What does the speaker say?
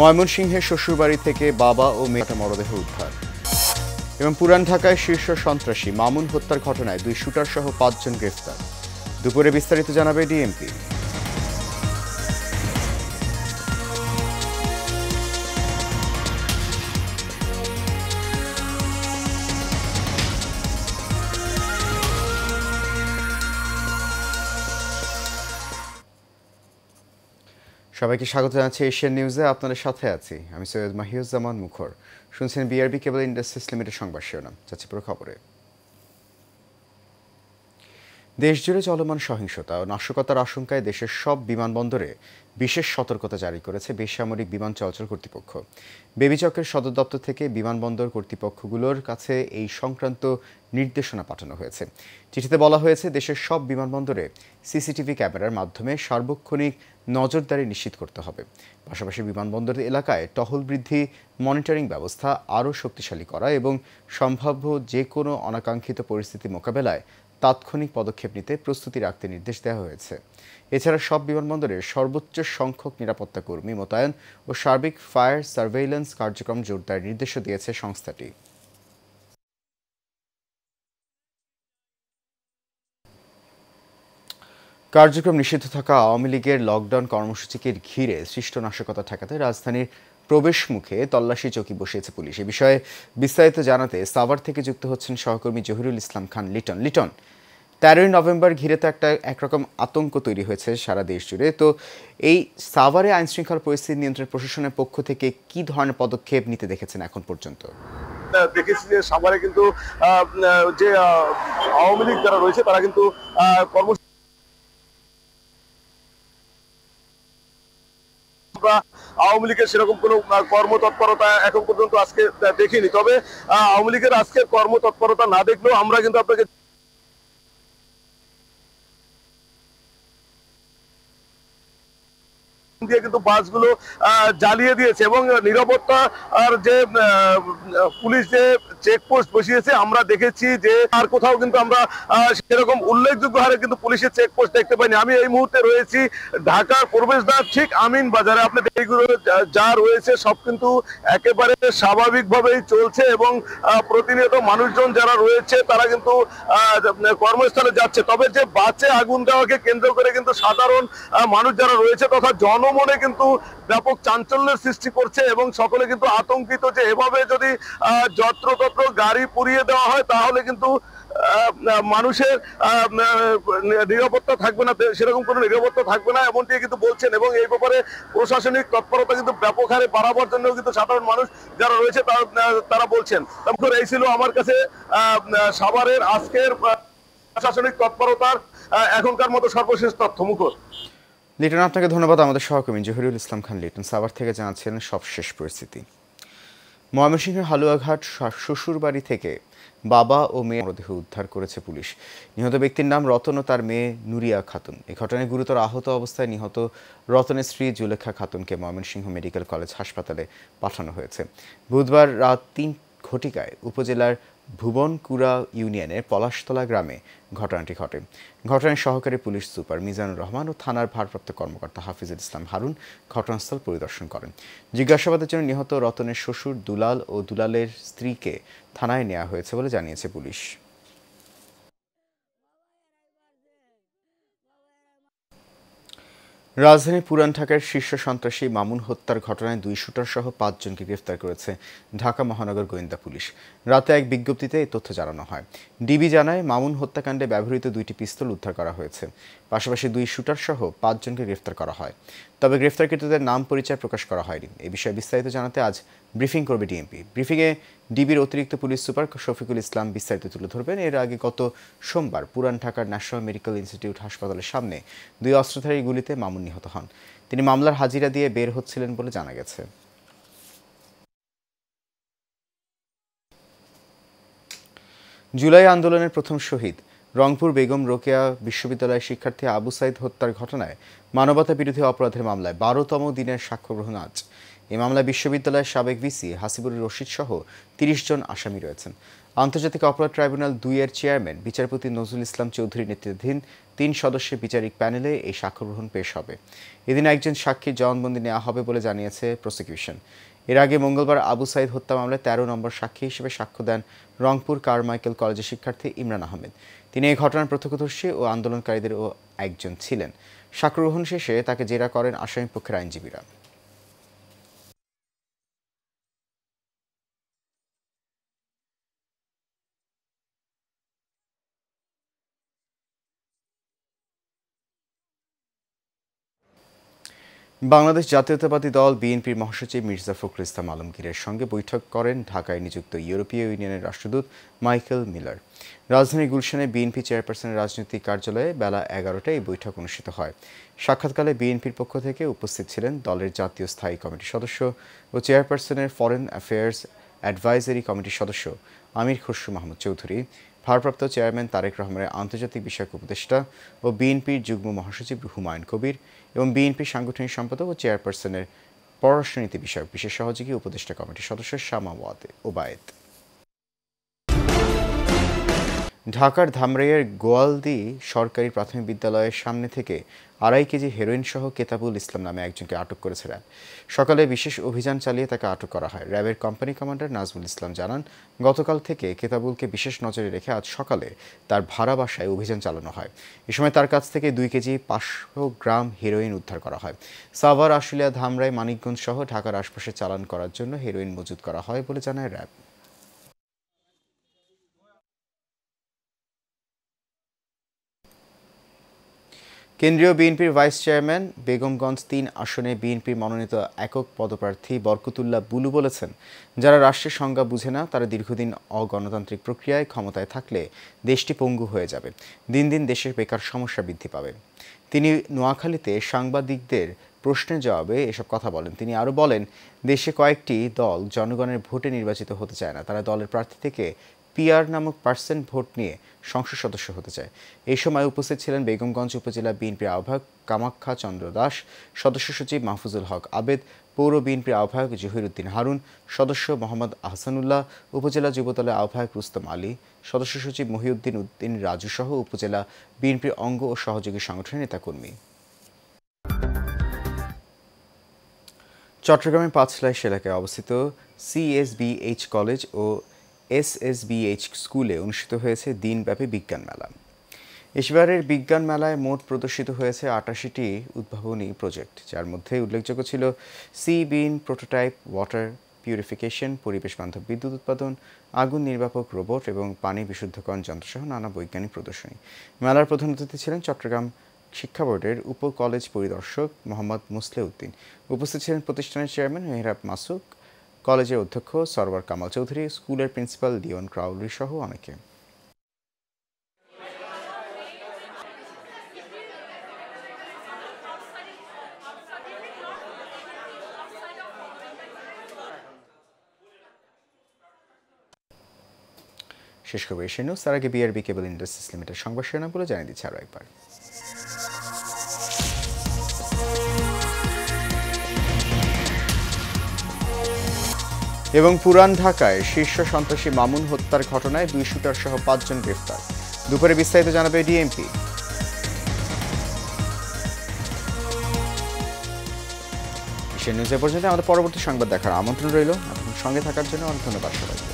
ময়মনসিংহের শ্বশুরবাড়ি থেকে বাবা ও মেয়েটা মরদেহ উদ্ধার। এবং পুরান ঢাকায় শীর্ষ সন্ত্রাসী মামুন হত্যার ঘটনায় 2 শুটার সহ 5 জন গ্রেফতার। দুপুরে বিস্তারিত জানাবে ডিএমপি। সবাইকে স্বাগত জানাচ্ছি এশিয়ান নিউজে। আপনাদের সাথে আছি আমি সৈয়দ মাহিউজ্জামান মুখর। শুনছেন বিআরবি কেবল ইন্ডাস্ট্রিজ লিমিটেড সংবাদ শিরোনাম। যাচ্ছি পুরো খবরে। দেশজুড়ে চলমান সহিংসতা ও নাশকতার আশঙ্কায় দেশের সব বিমানবন্দরে বিশেষ সতর্কতা জারি করেছে বেসামরিক বিমান চলাচল কর্তৃপক্ষ। বেবিচকের সদর দপ্তর থেকে বিমানবন্দর কর্তৃপক্ষগুলোর কাছে এই সংক্রান্ত নির্দেশনা পাঠানো হয়েছে। চিঠিতে বলা হয়েছে, দেশের সব বিমানবন্দরে সিসিটিভি ক্যামেরার মাধ্যমে সার্বক্ষণিক নজরদারি নিশ্চিত করতে হবে। পাশাপাশি বিমানবন্দর এলাকায় টহল বৃদ্ধি, মনিটরিং ব্যবস্থা আরও শক্তিশালী করা এবং সম্ভাব্য যে কোনো অনাকাঙ্ক্ষিত পরিস্থিতি মোকাবেলায় তাৎক্ষণিক পদক্ষেপ নিতে প্রস্তুতি রাখতে নির্দেশ দেওয়া হয়েছে। এছাড়া সব বিমানবন্দরে সর্বোচ্চ সংখ্যক নিরাপত্তা কর্মী মোতায়েন ও সার্বিক ফায়ার সার্ভেইলেন্স কার্যক্রম জোরদারের নির্দেশও দিয়েছে সংস্থাটি। কার্যক্রম নিষিদ্ধ থাকা আওয়ামী লীগের লকডাউন কর্মসূচিকে ঘিরে সৃষ্ট নাশকতা ঠেকাতে রাজধানীর প্রবেশ মুখে তল্লাশি চৌকি বসিয়েছে পুলিশ। এ বিষয়ে বিস্তারিত জানাতে সাভার থেকে যুক্ত হচ্ছেন সহকর্মী জহিরুল ইসলাম খান লিটন। লিটন, 13ই নভেম্বর ঘিরে তো একরকম আতঙ্ক তৈরি হয়েছে সারা দেশ জুড়ে। তো এই সাভারে আইনশৃঙ্খলা পরিস্থিতি নিয়ন্ত্রণ প্রশাসনের পক্ষ থেকে কি ধরনের পদক্ষেপ নিতে দেখেছেন এখন পর্যন্ত? দেখেছি যে সাভারে কিন্তু যে আওয়ামী লীগ যারা রয়েছে তারা কিন্তু আওয়ামী লীগের সেরকম কোনো কর্মতৎপরতা এখন পর্যন্ত আজকে দেখিনি। তবে আওয়ামী লীগের আজকের কর্মতৎপরতা না দেখলেও আমরা কিন্তু আপনাকে দিয়ে কিন্তু বাসগুলো জ্বালিয়ে দিয়েছে এবং নিরাপত্তা আর যে পুলিশ যে চেকপোস্ট বসিয়েছে আমরা দেখেছি যে আর কোথাও কিন্তু আমরা সেরকম উল্লেখযোগ্য হারে কিন্তু পুলিশের চেকপোস্ট দেখতে পাইনি। আমি এই মুহূর্তে রয়েছি ঢাকার প্রবেশদ্বার ঠিক আমিন বাজারে। আপনার এইগুলো যা রয়েছে সব কিন্তু একেবারে স্বাভাবিকভাবেই চলছে এবং প্রতিনিয়ত মানুষজন যারা রয়েছে তারা কিন্তু কর্মস্থলে যাচ্ছে। তবে যে বাসে আগুন দেওয়াকে কেন্দ্র করে কিন্তু সাধারণ মানুষ যারা রয়েছে তথা জনমনে কিন্তু ব্যাপক চাঞ্চল্যের সৃষ্টি করছে এবং সকলে কিন্তু আতঙ্কিত যে এভাবে যদি যত্রতত্র গাড়ি পুড়িয়ে দেওয়া হয় তাহলে কিন্তু মানুষের নিরাপত্তা থাকবে না, সেরকম কোনো নিরাপত্তা থাকবে না এমনটি কিন্তু বলছেন। এবং এই ব্যাপারে প্রশাসনিক তৎপরতা কিন্তু ব্যাপক হারে বাড়াবার জন্য কিন্তু সাধারণ মানুষ যারা রয়েছে তারা বলছেন। এই ছিল আমার কাছে সাভারের আজকের প্রশাসনিক তৎপরতার এখনকার মতো সর্বশেষ তথ্য। মুখর লিটন, আপনাকে ধন্যবাদ। আমাদের সহকর্মী জহিরুল ইসলাম খান লিটন সাভার থেকে জানাচ্ছিলেন সবশেষ পরিস্থিতি। ময়মনসিংহের হালুয়াঘাট শ্বশুরবাড়ি থেকে বাবা ও মেয়ে মরদেহ উদ্ধার করেছে পুলিশ। নিহত ব্যক্তির নাম রতন ও তার মেয়ে নুরিয়া খাতুন। এই ঘটনায় গুরুতর আহত অবস্থায় নিহত রতনের স্ত্রী জুলেখা খাতুনকে ময়মনসিংহ মেডিকেল কলেজ হাসপাতালে পাঠানো হয়েছে। বুধবার রাত 3 ঘটিকায় উপজেলার ভুবনকুড়া ইউনিয়নের পলাশতলা গ্রামে ঘটনাটি ঘটে। ঘটনায় সহকারী পুলিশ সুপার মিজানুর রহমান ও থানার ভারপ্রাপ্ত কর্মকর্তা হাফিজুল ইসলাম হারুন ঘটনাস্থল পরিদর্শন করেন। জিজ্ঞাসাবাদের জন্য নিহত রতনের শ্বশুর দুলাল ও দুলালের স্ত্রীকে থানায় নেওয়া হয়েছে বলে জানিয়েছে পুলিশ। রাজধানীর পুরান ঢাকার শীর্ষ সন্ত্রাসী মামুন হত্যার ঘটনায় 2 শুটার সহ 5 জনকে গ্রেফতার করেছে ঢাকা মহানগর গোয়েন্দা পুলিশ। রাতে এক বিজ্ঞপ্তিতে এই তথ্য জানানো হয়। ডিবি জানায়, মামুন হত্যাকাণ্ডে ব্যবহৃত 2টি পিস্তল উদ্ধার করা হয়েছে। পাশাপাশি 2 শুটার সহ 5 জনকে গ্রেফতার করা হয়। তবে গ্রেফতারকৃতদের নাম পরিচয় প্রকাশ করা হয়নি। এ বিষয়ে বিস্তারিত জানাতে আজ ব্রিফিং করবে ডিএমপি। ব্রিফিংয়ে ডিবির অতিরিক্ত পুলিশ সুপার শফিকুল ইসলাম বিস্তারিত তুলে ধরবেন। এর আগে গত সোমবার পুরান ঢাকার ন্যাশনাল মেডিকেল ইনস্টিটিউট হাসপাতালের সামনে 2 অস্ত্রধারী গুলিতে মামুন নিহত হন। তিনি মামলার হাজিরা দিয়ে বের হচ্ছিলেন বলে জানা গেছে। জুলাই আন্দোলনের প্রথম শহীদ রংপুর বেগম রোকেয়া বিশ্ববিদ্যালয়ের শিক্ষার্থী আবু সাইদ হত্যার ঘটনায় মানবতা বিরোধী অপরাধের মামলায় 12তম দিনের সাক্ষ্য গ্রহণ আজ। এই মামলায় বিশ্ববিদ্যালয়ের সাবেক ভিসি হাসিবুর রশিদ সহ 30 জন আসামি রয়েছেন। আন্তর্জাতিক অপরাধ ট্রাইব্যুনাল ২ এর চেয়ারম্যান বিচারপতি নজরুল ইসলাম চৌধুরী নেতৃত্বাধীন ৩ সদস্যের বিচারিক প্যানেলে এই সাক্ষ্য গ্রহণ পেশ হবে। এদিন একজন সাক্ষীর জবানবন্দি নেওয়া হবে বলে জানিয়েছে প্রসিকিউশন। এর আগে মঙ্গলবার আবু সাইদ হত্যা মামলায় ১৩ নম্বর সাক্ষী হিসেবে সাক্ষ্য দেন রংপুর কারমাইকেল কলেজের শিক্ষার্থী ইমরান আহমেদ। তিনি এই ঘটনার প্রত্যক্ষদর্শী ও আন্দোলনকারীদেরও একজন ছিলেন। সাক্ষ্য গ্রহণ শেষে তাকে জেরা করেন আসামিপক্ষের আইনজীবীরা। বাংলাদেশ জাতীয়তাবাদী দল বিএনপির মহাসচিব মির্জা ফখরুল ইসলাম আলমগীরের সঙ্গে বৈঠক করেন ঢাকায় নিযুক্ত ইউরোপীয় ইউনিয়নের রাষ্ট্রদূত মাইকেল মিলার। রাজধানীর গুলশানে বিএনপি চেয়ারপারসনের রাজনৈতিক কার্যালয়ে বেলা ১১টায় এই বৈঠক অনুষ্ঠিত হয়। সাক্ষাৎকালে বিএনপির পক্ষ থেকে উপস্থিত ছিলেন দলের জাতীয় স্থায়ী কমিটির সদস্য ও চেয়ারপারসনের ফরেন অ্যাফেয়ার্স অ্যাডভাইজারি কমিটির সদস্য আমির খসরু মাহমুদ চৌধুরী, ভারপ্রাপ্ত চেয়ারম্যান তারেক রহমানের আন্তর্জাতিক বিষয়ক উপদেষ্টা ও বিএনপির যুগ্ম মহাসচিব হুমায়ুন কবির এবং বিএনপির সাংগঠনিক সম্পাদক ও চেয়ারপারসনের পররাষ্ট্রনীতি বিষয়ক বিশেষ সহযোগী উপদেষ্টা কমিটির সদস্য শামা ওবায়েদ। ঢাকার ধামরাইয়ের গোয়ালদি সরকারি প্রাথমিক বিদ্যালয়ের সামনে থেকে ২.৫ কেজি হেরোইন সহ কেতাবুল ইসলাম নামে একজনকে আটক করেছে র্যাব। সকালে বিশেষ অভিযান চালিয়ে তাকে আটক করা হয়। র্যাবের কোম্পানি কমান্ডার নাজমুল ইসলাম জানান, গতকাল থেকে কেতাবুলকে বিশেষ নজরে রেখে আজ সকালে তার ভাড়া বাসায় অভিযান চালানো হয়। এ সময় তার কাছ থেকে ২ কেজি ৫০০ গ্রাম হেরোইন উদ্ধার করা হয়। সাভার, আশুলিয়া, ধামরাই, মানিকগঞ্জ সহ ঢাকার আশপাশে চালান করার জন্য হেরোইন মজুত করা হয় বলে জানায় র্যাব। কেন্দ্রীয় বিএনপির ভাইস চেয়ারম্যান বেগমগঞ্জ ৩ আসনে বিএনপির মনোনীত একক পদপ্রার্থী বরকতুল্লাহ বুলু বলেছেন, যারা রাষ্ট্রের সংজ্ঞা বুঝে না তারা দীর্ঘদিন অগণতান্ত্রিক প্রক্রিয়ায় ক্ষমতায় থাকলে দেশটি পঙ্গু হয়ে যাবে। দিন দিন দেশের বেকার সমস্যা বৃদ্ধি পাবে। তিনি নোয়াখালীতে সাংবাদিকদের প্রশ্নের জবাবে এসব কথা বলেন। তিনি আরও বলেন, দেশে কয়েকটি দল জনগণের ভোটে নির্বাচিত হতে চায় না, তারা দলের প্রার্থী থেকে পিআর নামক পার্সেন্ট ভোট নিয়ে সংসদ সদস্য হতে চায়। এই সময় উপস্থিত ছিলেন বেগমগঞ্জ উপজেলা বিএনপির আহ্বায়ক কামাখ্যা চন্দ্র দাস, সদস্য সচিব মাহফুজুল হক আবেদ, পৌর বিএনপির আহ্বায়ক জহির উদ্দিন হারুন, সদস্য মোহাম্মদ আহসানুল্লাহ, উপজেলা যুবদলের আহ্বায়ক রুস্তম আলী, সদস্য সচিব মহিউদ্দিন রাজু সহ উপজেলা বিএনপির অঙ্গ ও সহযোগী সংগঠনের নেতাকর্মী। চট্টগ্রামের পাঁচলাইশ এলাকায় অবস্থিত সিএসবিএইচ কলেজ ও এসএসবিএইচ স্কুলে অনুষ্ঠিত হয়েছে দিনব্যাপী বিজ্ঞান মেলা। এবারের বিজ্ঞান মেলায় মোট প্রদর্শিত হয়েছে ৮৮টি উদ্ভাবনী প্রজেক্ট, যার মধ্যে উল্লেখযোগ্য ছিল she been prototype, water purification, পরিবেশ বান্ধব বিদ্যুৎ উৎপাদন, আগুন নির্বাপক রোবট এবং পানি বিশুদ্ধকরণ যন্ত্রসহ নানা বৈজ্ঞানিক প্রদর্শনী। মেলার প্রধান অতিথি ছিলেন চট্টগ্রাম শিক্ষা বোর্ডের উপ কলেজ পরিদর্শক মোহাম্মদ মুসলেউদ্দিন। উপস্থিত ছিলেন প্রতিষ্ঠানের চেয়ারম্যান মেহরাব মাসুক, কলেজের অধ্যক্ষ সরওয়ার কামাল চৌধুরী, স্কুলের প্রিন্সিপাল লিওন ক্রাউলি সহ অনেকে। শেষ খবর এশিয়া নিউজ। তার আগে বিআরবি কেবল ইন্ডাস্ট্রিজ লিমিটেড সংবাদ শিরোনামগুলো জানিয়ে দিচ্ছে আরও একবার। এবং পুরান ঢাকায় শীর্ষ সন্ত্রাসী মামুন হত্যার ঘটনায় 2 শুটার সহ 5 জন গ্রেফতার। দুপুরে বিস্তারিত জানাবে ডিএমপি। এশিয়া নিউজে পর্যন্ত আমাদের পরবর্তী সংবাদ দেখার আমন্ত্রণ রইল। আপনাদের সঙ্গে থাকার জন্য অনেক ধন্যবাদ সবাইকে।